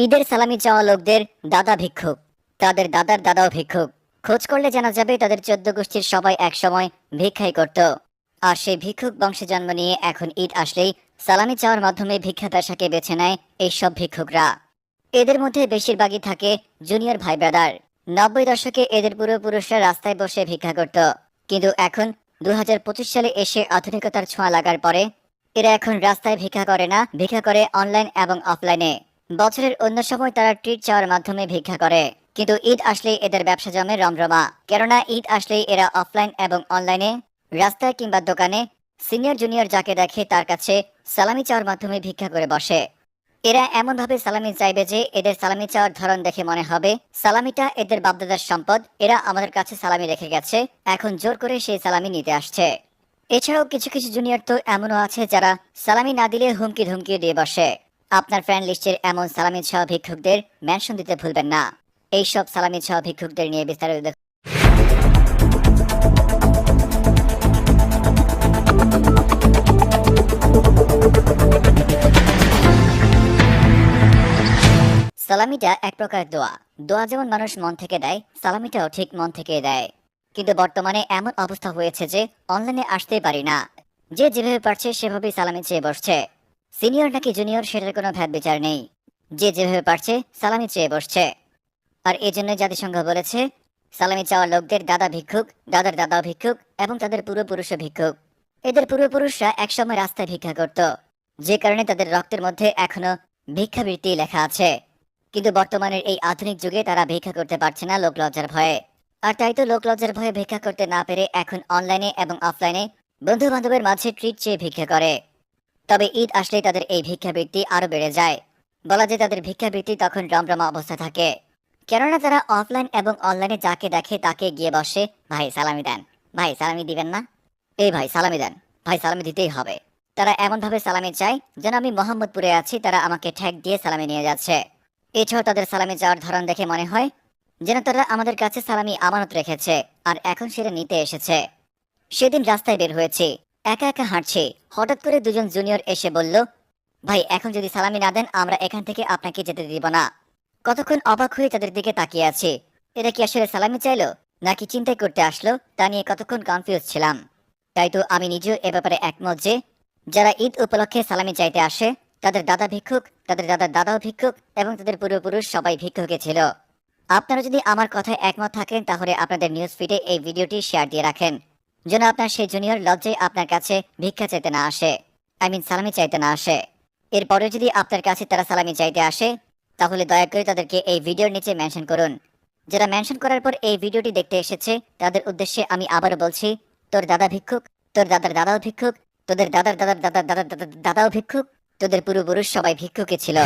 ঈদের সালামি চাওয়া লোকদের দাদা ভিক্ষুক, তাদের দাদার দাদাও ভিক্ষুক। খোঁজ করলে জানা যাবে তাদের 14 গোষ্ঠীর সবাই একসময় ভিক্ষাই করত। আর সেই ভিক্ষুক বংশে জন্ম নিয়ে এখন ঈদ আসলেই সালামি চাওয়ার মাধ্যমে ভিক্ষা পেশাকে বেছে নেয় এইসব ভিক্ষুকরা। এদের মধ্যে বেশিরভাগই থাকে জুনিয়র ভাই ব্রাদার। 90 দশকে এদের পূর্বপুরুষরা রাস্তায় বসে ভিক্ষা করত, কিন্তু এখন 2025 সালে এসে আধুনিকতার ছোঁয়া লাগার পরে এরা এখন রাস্তায় ভিক্ষা করে না, ভিক্ষা করে অনলাইন এবং অফলাইনে। বছরের অন্য সময় তারা ট্রিট চাওয়ার মাধ্যমে ভিক্ষা করে, কিন্তু ঈদ আসলেই এদের ব্যবসা জমে রমরমা। কেননা ঈদ আসলেই এরা অফলাইন এবং অনলাইনে, রাস্তায় কিংবা দোকানে সিনিয়র জুনিয়র যাকে দেখে তার কাছে সালামি চাওয়ার মাধ্যমে ভিক্ষা করে বসে। এরা এমনভাবে সালামি চাইবে যে এদের সালামি চাওয়ার ধরন দেখে মনে হবে সালামিটা এদের বাপদাদার সম্পদ, এরা আমাদের কাছে সালামি রেখে গেছে, এখন জোর করে সেই সালামি নিতে আসছে। এছাড়াও কিছু কিছু জুনিয়র তো এমনও আছে যারা সালামি না দিলে হুমকি ধুমকি দিয়ে বসে। আপনার ফ্রেন্ড লিস্টের এমন সালামি ছাওয়া ভিক্ষুকদের মেনশন দিতে ভুলবেন না। এইসব সালামি ছাওয়া ভিক্ষুকদের নিয়ে বিস্তারিত দেখুন। সালামিটা এক প্রকার দোয়া। দোয়া যেমন মানুষ মন থেকে দেয়, সালামিটাও ঠিক মন থেকে দেয়। কিন্তু বর্তমানে এমন অবস্থা হয়েছে যে অনলাইনে আসতেই পারি না, যে যেভাবে পারছে সেভাবেই সালামি চেয়ে বসছে। সিনিয়র নাকি জুনিয়র সেটার কোনো ভেদ বিচার নেই, যে যেভাবে পারছে সালামি চেয়ে বসছে। আর এজন্য জাতিসংঘ বলেছে সালামি চাওয়া লোকদের দাদা ভিক্ষুক, দাদার দাদাও ভিক্ষুক এবং তাদের পূর্বপুরুষও ভিক্ষুক। এদের পূর্বপুরুষরা একসময় রাস্তায় ভিক্ষা করত, যে কারণে তাদের রক্তের মধ্যে এখনো ভিক্ষাবৃত্তি লেখা আছে। কিন্তু বর্তমানের এই আধুনিক যুগে তারা ভিক্ষা করতে পারছে না লোক লজ্জার ভয়ে। আর তাই তো লোক লজ্জার ভয়ে ভিক্ষা করতে না পেরে এখন অনলাইনে এবং অফলাইনে বন্ধু বান্ধবের মাঝে ট্রিট চেয়ে ভিক্ষা করে। তবে ঈদ আসলেই তাদের এই ভিক্ষাবৃত্তি আরো বেড়ে যায়। বলা যায় তাদের ভিক্ষাবৃত্তি তখন রমরমা অবস্থা থাকে, কেননা তারা অফলাইন এবং অনলাইনে যাকে দেখে তাকে গিয়ে বসে, ভাই সালামি দেন, ভাই সালামি দিবেন না, এই ভাই সালামি দেন, ভাই সালামি দিতেই হবে। তারা এমনভাবে সালামি চায় যেন আমি মোহাম্মদপুরে আছি, তারা আমাকে ঠেক দিয়ে সালামি নিয়ে যাচ্ছে। এছাড়াও তাদের সালামি যাওয়ার ধরন দেখে মনে হয় যেন তারা আমাদের কাছে সালামি আমানত রেখেছে আর এখন সেটা নিতে এসেছে। সেদিন রাস্তায় বের হয়েছি, একা একা হাঁটছি, হঠাৎ করে দুজন জুনিয়র এসে বলল, ভাই এখন যদি সালামি না দেন আমরা এখান থেকে আপনাকে যেতে দিব না। কতক্ষণ অবাক হয়ে তাদের দিকে তাকিয়ে আছি, এরা কি আসলে সালামি চাইলো নাকি চিন্তাই করতে আসলো, তা নিয়ে কতক্ষণ কনফিউজ ছিলাম। তাই তো আমি নিজেও এ ব্যাপারে একমত যে যারা ঈদ উপলক্ষে সালামি চাইতে আসে তাদের দাদা ভিক্ষুক, তাদের দাদার দাদাও ভিক্ষুক এবং তাদের পূর্বপুরুষ সবাই ভিক্ষুকে ছিল। আপনারা যদি আমার কথায় একমত থাকেন তাহলে আপনাদের নিউজ ফিডে এই ভিডিওটি শেয়ার দিয়ে রাখেন, যেন আপনার সেই জুনিয়র লজ্জায় আপনার কাছে ভিক্ষা চাইতে না আসে, সালামি চাইতে না আসে। এরপরে যদি আপনার কাছে তারা সালামি চাইতে আসে তাহলে দয়া করে তাদেরকে এই ভিডিওর নিচে মেনশন করুন। যারা মেনশন করার পর এই ভিডিওটি দেখতে এসেছে তাদের উদ্দেশ্যে আমি আবারও বলছি, তোর দাদা ভিক্ষুক, তোর দাদার দাদাও ভিক্ষুক, তোদের দাদার দাদার দাদার দাদার দাদাও ভিক্ষুক, তোদের পূর্বপুরুষ সবাই ভিক্ষুকে ছিল।